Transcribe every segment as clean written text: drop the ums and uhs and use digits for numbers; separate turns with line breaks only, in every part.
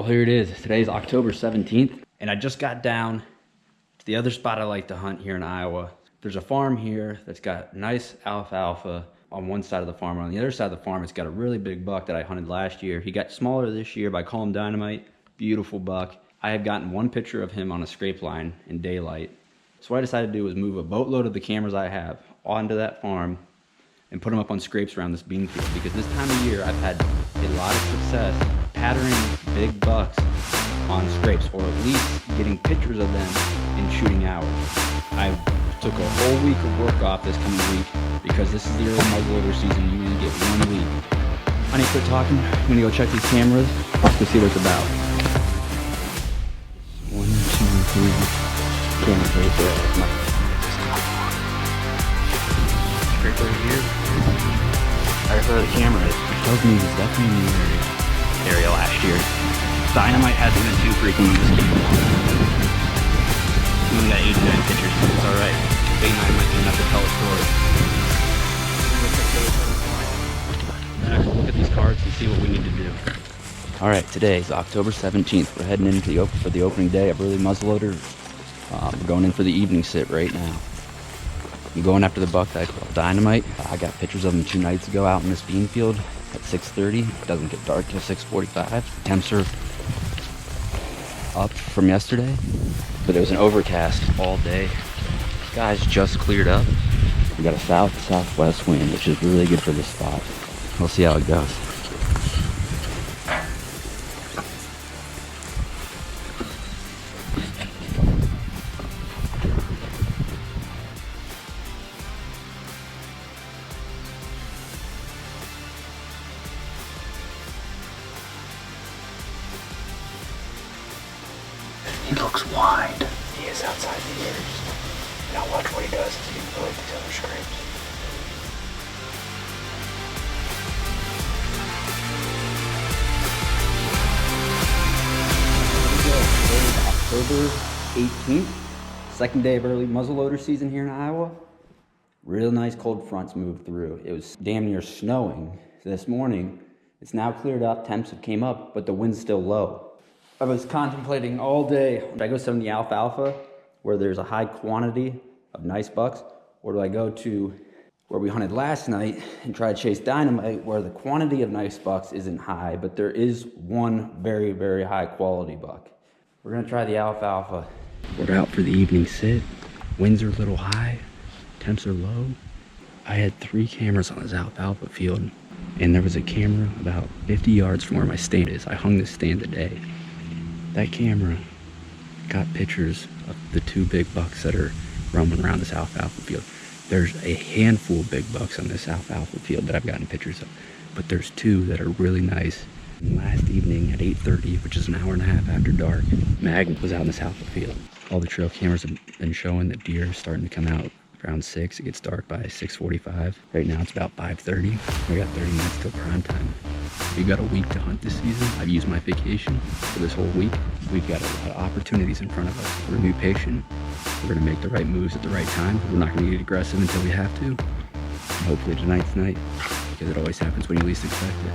here it is. Today's October 17th, and I just got down to the other spot I like to hunt here in Iowa. There's a farm here that's got nice alfalfa on one side of the farm. On the other side of the farm, it's got a really big buck that I hunted last year. He got smaller this year, but I call him Dynamite. Beautiful buck. I have gotten one picture of him on a scrape line in daylight. So what I decided to do was move a boatload of the cameras I have onto that farm and put them up on scrapes around this bean field, because this time of year I've had a lot of success patterning big bucks on scrapes, or at least getting pictures of them in shooting hours. I took a whole week of work off this coming week because this is the early muzzleloader season. You usually get 1 week. Honey, quit talking. I'm gonna go check these cameras to see what it's about. 1, 2, 3 cameras right there. Scrape right here. I heard the camera. It tells me he's definitely in the area last year. Dynamite hasn't been too frequent in this game. We only got 89 pictures, so it's alright. 89 might be enough to tell a story. Look at these cards and see what we need to do. Alright, today is October 17th. We're heading into for the opening day of early muzzleloader. We're going in for the evening sit right now. I'm going after the buck that I call Dynamite. I got pictures of him 2 nights ago out in this bean field at 6:30. It doesn't get dark till 6:45. Temps are up from yesterday, but it was an overcast all day. Skies just cleared up. We got a south-southwest wind, which is really good for this spot. We'll see how it goes. He looks wide. He is outside the ears. Now watch what he does as he avoids these other scrapes. October 18th, second day of early muzzleloader season here in Iowa. Real nice cold fronts moved through. It was damn near snowing this morning. It's now cleared up, temps have came up, but the wind's still low. I was contemplating all day, do I go some of the alfalfa where there's a high quantity of nice bucks, or do I go to where we hunted last night and try to chase Dynamite where the quantity of nice bucks isn't high, but there is one very, very high quality buck. We're gonna try the alfalfa. We're out for the evening sit. Winds are a little high, temps are low. I had 3 cameras on this alfalfa field, and there was a camera about 50 yards from where my stand is. I hung this stand today. That camera got pictures of the 2 big bucks that are roaming around this alfalfa field. There's a handful of big bucks on this alfalfa field that I've gotten pictures of, but there's 2 that are really nice. And last evening at 8:30, which is an hour and a half after dark, Magnum was out in this alfalfa field. All the trail cameras have been showing that deer are starting to come out around 6. It gets dark by 6:45. Right now it's about 5:30. We got 30 minutes till prime time. We've got a week to hunt this season. I've used my vacation for this whole week. We've got a lot of opportunities in front of us. We're gonna be patient. We're gonna make the right moves at the right time. We're not gonna get aggressive until we have to. And hopefully tonight's night, because it always happens when you least expect it.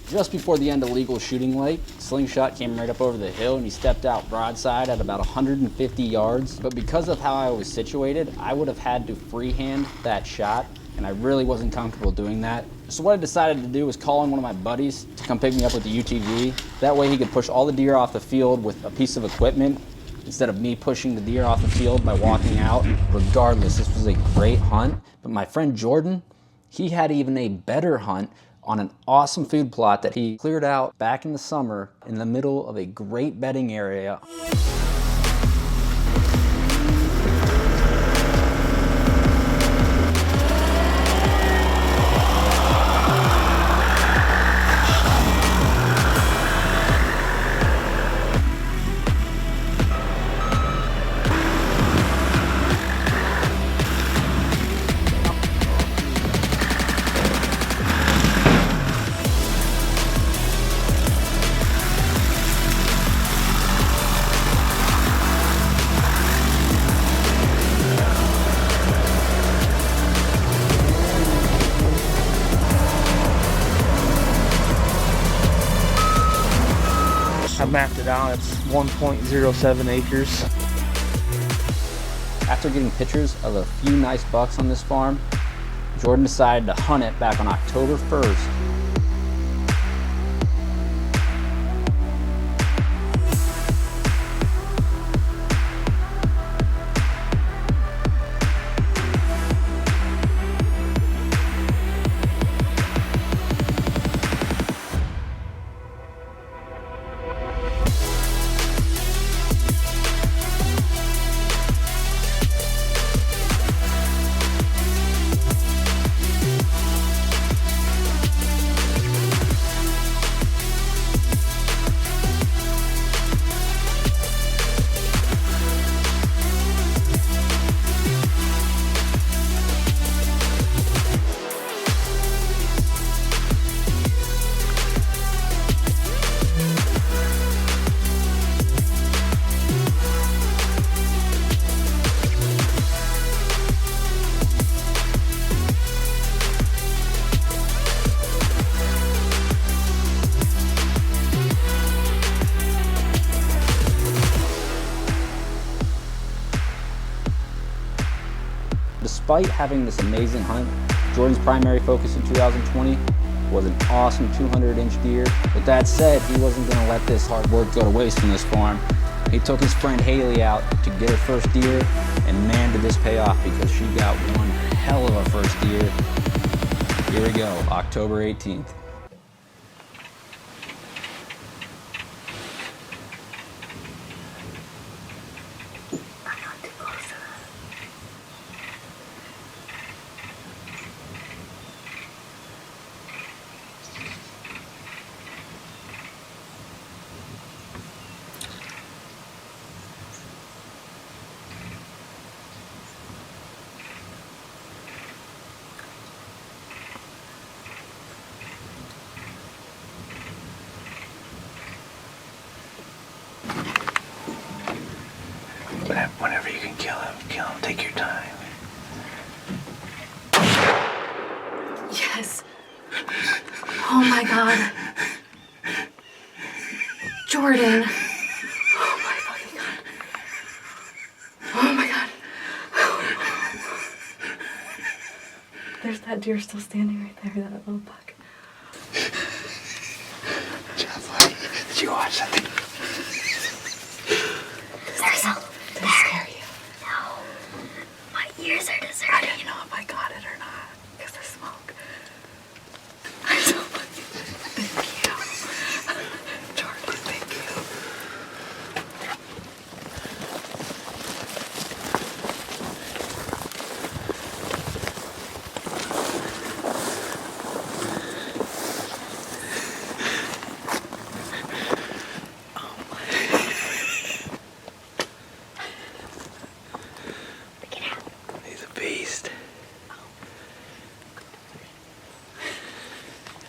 Just before the end of legal shooting light, Slingshot came right up over the hill and he stepped out broadside at about 150 yards. But because of how I was situated, I would have had to freehand that shot
and I really wasn't comfortable doing that. So what I decided to do was call in one of my buddies to come pick me up with the UTV. That way he could push all the deer off the field with a piece of equipment instead of me pushing the deer off the field by walking out. Regardless, this was a great hunt, but my friend Jordan, he had even a better hunt on an awesome food plot that he cleared out back in the summer in the middle of a great bedding area.
I mapped it out, it's 1.07 acres.
After getting pictures of a few nice bucks on this farm, Jordan decided to hunt it back on October 1st. Despite having this amazing hunt, Jordan's primary focus in 2020 was an awesome 200-inch deer. With that said, he wasn't going to let this hard work go to waste from this farm. He took his friend Hailey out to get her first deer, and man did this pay off because she got one hell of a first deer. Here we go, October 18th.
Whenever you can kill him, take your time.
Yes. Oh my God. Jordan. Oh my fucking God. Oh my God. There's that deer still standing right there, that little buck.
Jeff, did you watch that thing?
Did it scare you?
No. My ears are
How do
deserted.
you know if I got it or not? Because of smoke. I'm so fucking... Thank you. Jordan, thank you.
He's a beast.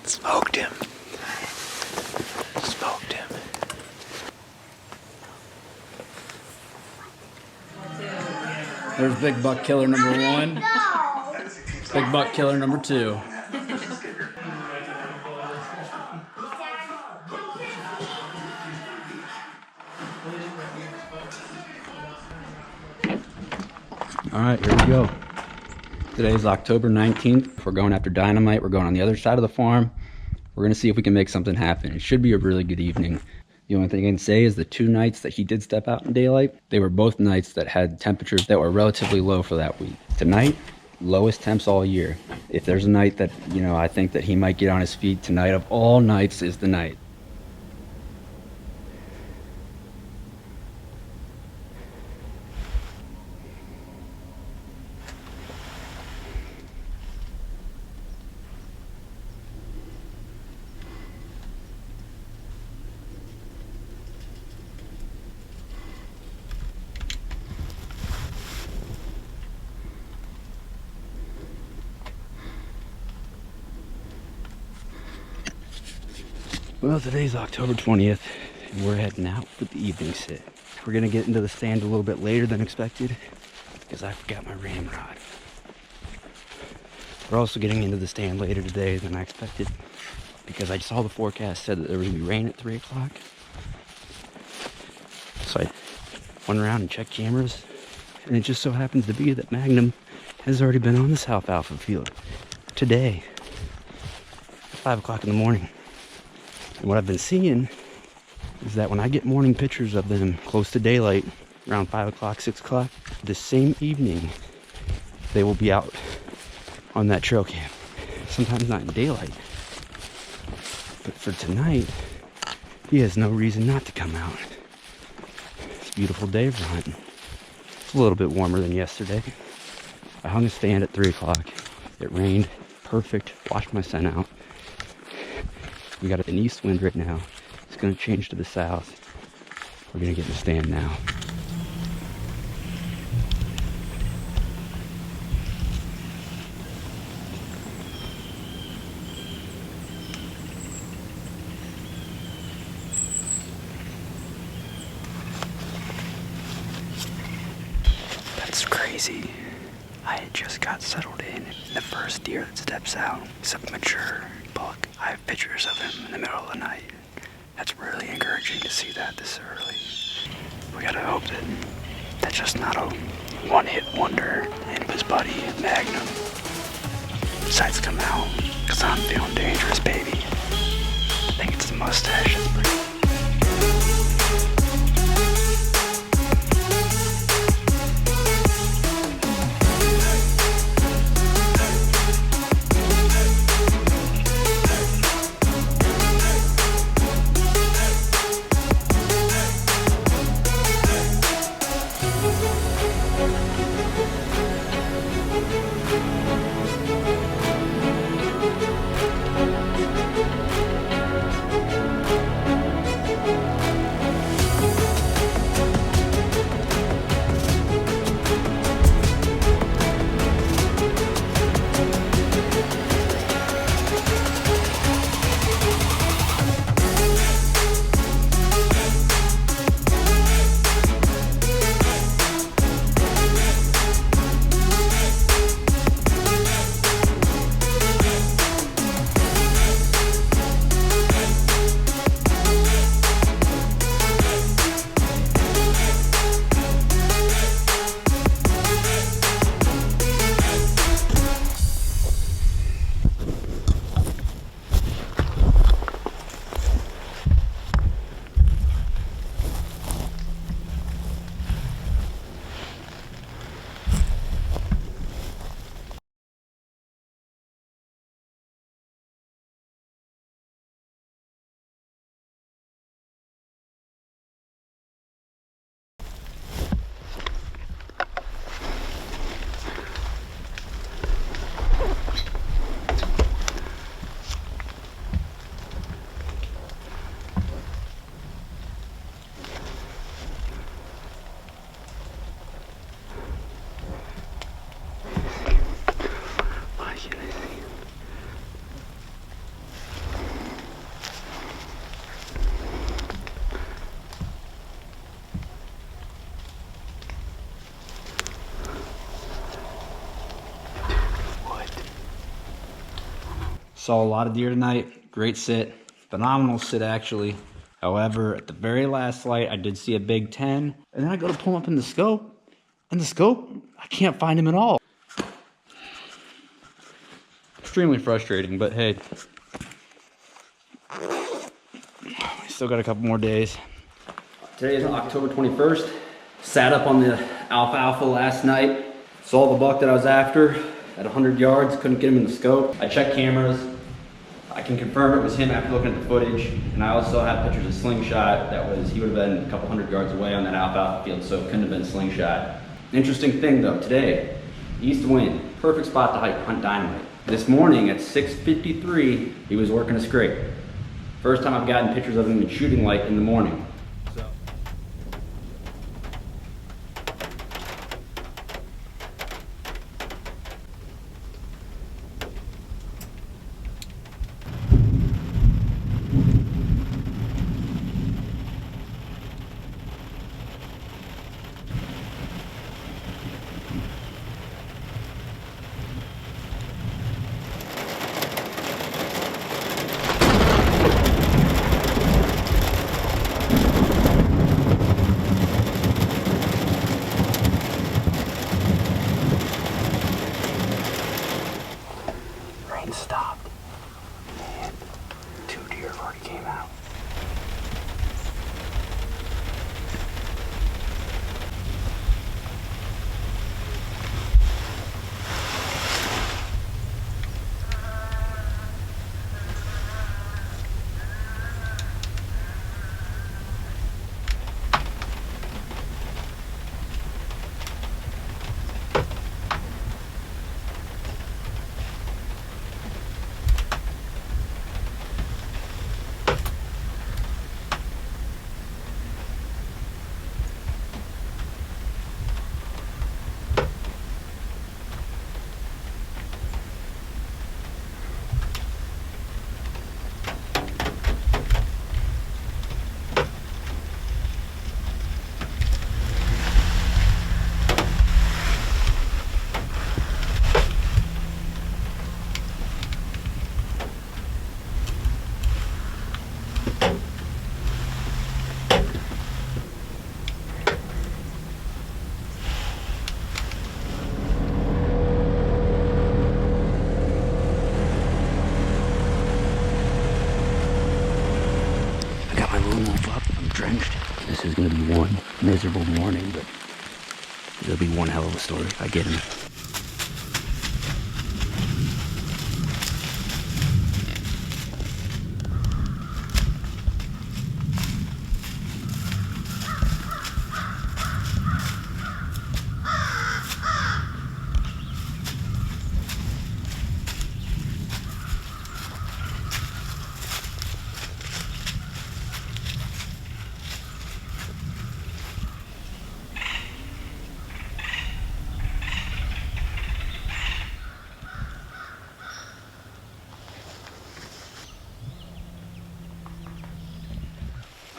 Smoked him. Smoked him.
There's big buck killer number one. Big buck killer number two. All right, here we go.
Today is October 19th. We're going after Dynamite. We're going on the other side of the farm. We're gonna see if we can make something happen. It should be a really good evening. The only thing I can say is the 2 nights that he did step out in daylight, they were both nights that had temperatures that were relatively low for that week. Tonight, lowest temps all year. If there's a night that, you know, I think that he might get on his feet, tonight of all nights is the night. Well, today's October 20th, and we're heading out for the evening sit. We're gonna get into the stand a little bit later than expected because I forgot my ramrod. We're also getting into the stand later today than I expected because I saw the forecast said that there was gonna be rain at 3 o'clock. So I went around and checked cameras, and it just so happens to be that Magnum has already been on the South Alpha field today at 5 o'clock in the morning. And what I've been seeing is that when I get morning pictures of them close to daylight, around 5 o'clock, 6 o'clock, the same evening, they will be out on that trail cam. Sometimes not in daylight. But for tonight, he has no reason not to come out. It's a beautiful day for hunting. It's a little bit warmer than yesterday. I hung a stand at 3 o'clock. It rained. Perfect. Washed my scent out. We got an east wind right now. It's going to change to the south. We're going to get in the stand now. That's crazy. I had just got settled in. The first deer that steps out is a mature buck. I have pictures of him in the middle of the night. That's really encouraging to see that this early. We gotta hope that that's just not a one-hit wonder. And his buddy, Magnum, decides to come out, because I'm feeling dangerous, baby. I think it's the mustache. That's pretty. Saw a lot of deer tonight. Great sit. Phenomenal sit, actually. However, at the very last light, I did see a big 10. And then I go to pull him up in the scope. And the scope, I can't find him at all. extremely frustrating, but hey, we still got a couple more days. Today is October 21st. Sat up on the alfalfa last night. Saw the buck that I was after at 100 yards. Couldn't get him in the scope. I checked cameras. I can confirm it was him after looking at the footage. And I also have pictures of Slingshot. He would have been a couple 100 yards away on that alfalfa field, so it couldn't have been Slingshot. Interesting thing though, today, east wind, perfect spot to hunt Dynamite. This morning at 6:53, he was working a scrape. First time I've gotten pictures of him in shooting light in the morning.
Stopped. Man, 2 deer already came out. This is gonna be one miserable morning, but it'll be one hell of a story if I get him.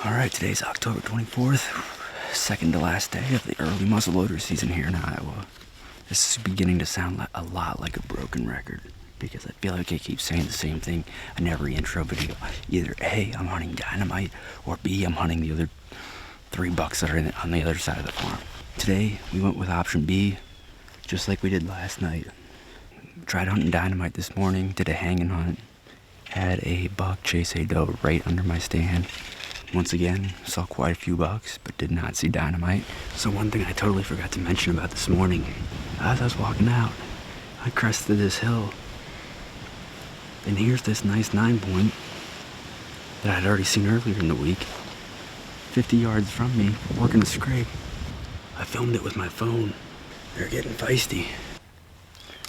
All right, today's October 24th, second to last day of the early muzzleloader season here in Iowa. This is beginning to sound a lot like a broken record because I feel like I keep saying the same thing in every intro video. Either A, I'm hunting Dynamite, or B, I'm hunting the other 3 bucks that are on the other side of the farm. Today, we went with option B, just like we did last night. Tried hunting Dynamite this morning, did a hanging hunt, had a buck chase a doe right under my stand. Once again, saw quite a few bucks, but did not see Dynamite. So one thing I totally forgot to mention about this morning, as I was walking out, I crested this hill, and here's this nice 9-point that I'd already seen earlier in the week, 50 yards from me, working a scrape. I filmed it with my phone. They're getting feisty.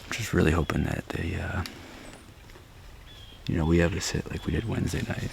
I'm just really hoping that they, we have a sit like we did Wednesday night.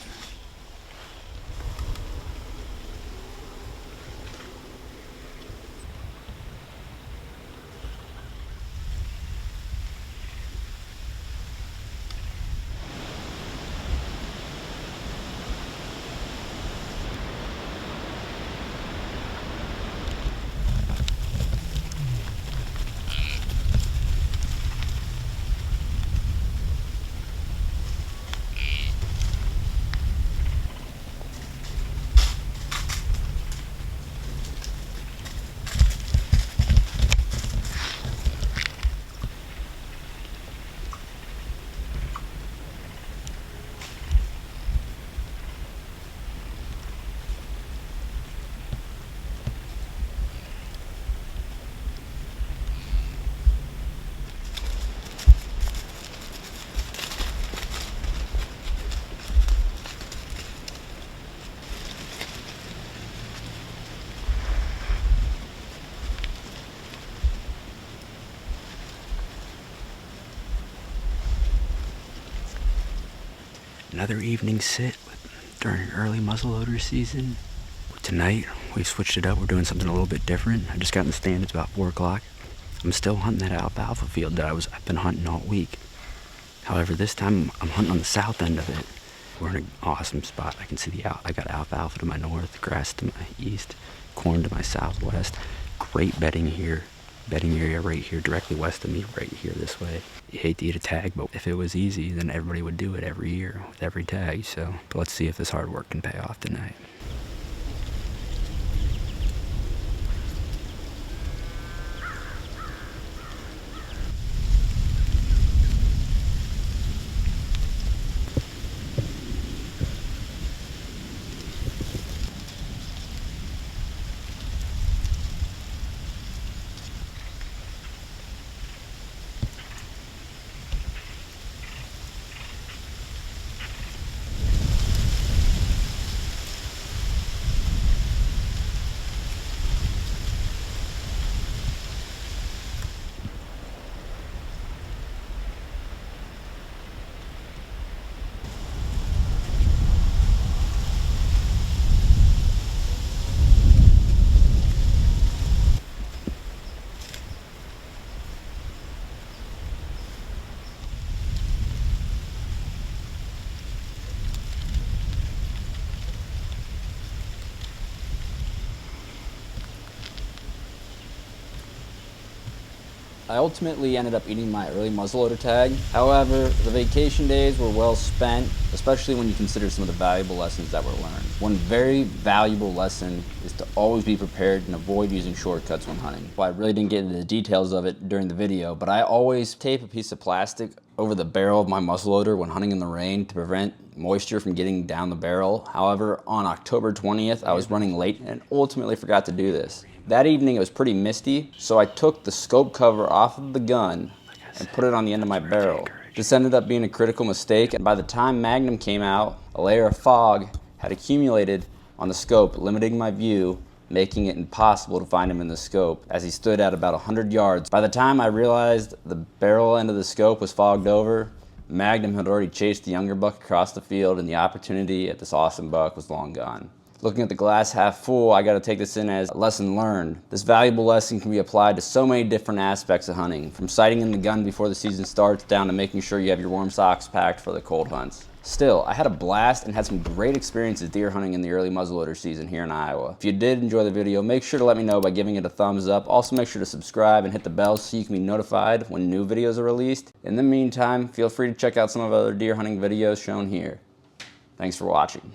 Another evening sit during early muzzleloader season. Tonight, we switched it up. We're doing something a little bit different. I just got in the stand. It's about 4 o'clock. I'm still hunting that alfalfa field that I've been hunting all week. However, this time I'm hunting on the south end of it. We're in an awesome spot. I can see I got alfalfa to my north, grass to my east, corn to my southwest. Great bedding here. Bedding area right here, directly west of me, right here this way. You hate to eat a tag, but if it was easy, then everybody would do it every year with every tag. But let's see if this hard work can pay off tonight.
I ultimately ended up eating my early muzzleloader tag. However, the vacation days were well spent, especially when you consider some of the valuable lessons that were learned. One very valuable lesson is to always be prepared and avoid using shortcuts when hunting. Well, I really didn't get into the details of it during the video, but I always tape a piece of plastic over the barrel of my muzzleloader when hunting in the rain to prevent moisture from getting down the barrel. However, on October 20th, I was running late and ultimately forgot to do this. That evening it was pretty misty, so I took the scope cover off of the gun and put it on the end of my barrel. This ended up being a critical mistake, and by the time Magnum came out, a layer of fog had accumulated on the scope, limiting my view, making it impossible to find him in the scope as he stood at about 100 yards. By the time I realized the barrel end of the scope was fogged over, Magnum had already chased the younger buck across the field, and the opportunity at this awesome buck was long gone. Looking at the glass half full, I gotta take this in as a lesson learned. This valuable lesson can be applied to so many different aspects of hunting, from sighting in the gun before the season starts down to making sure you have your warm socks packed for the cold hunts. Still, I had a blast and had some great experiences deer hunting in the early muzzleloader season here in Iowa. If you did enjoy the video, make sure to let me know by giving it a thumbs up. Also, make sure to subscribe and hit the bell so you can be notified when new videos are released. In the meantime, feel free to check out some of other deer hunting videos shown here. Thanks for watching.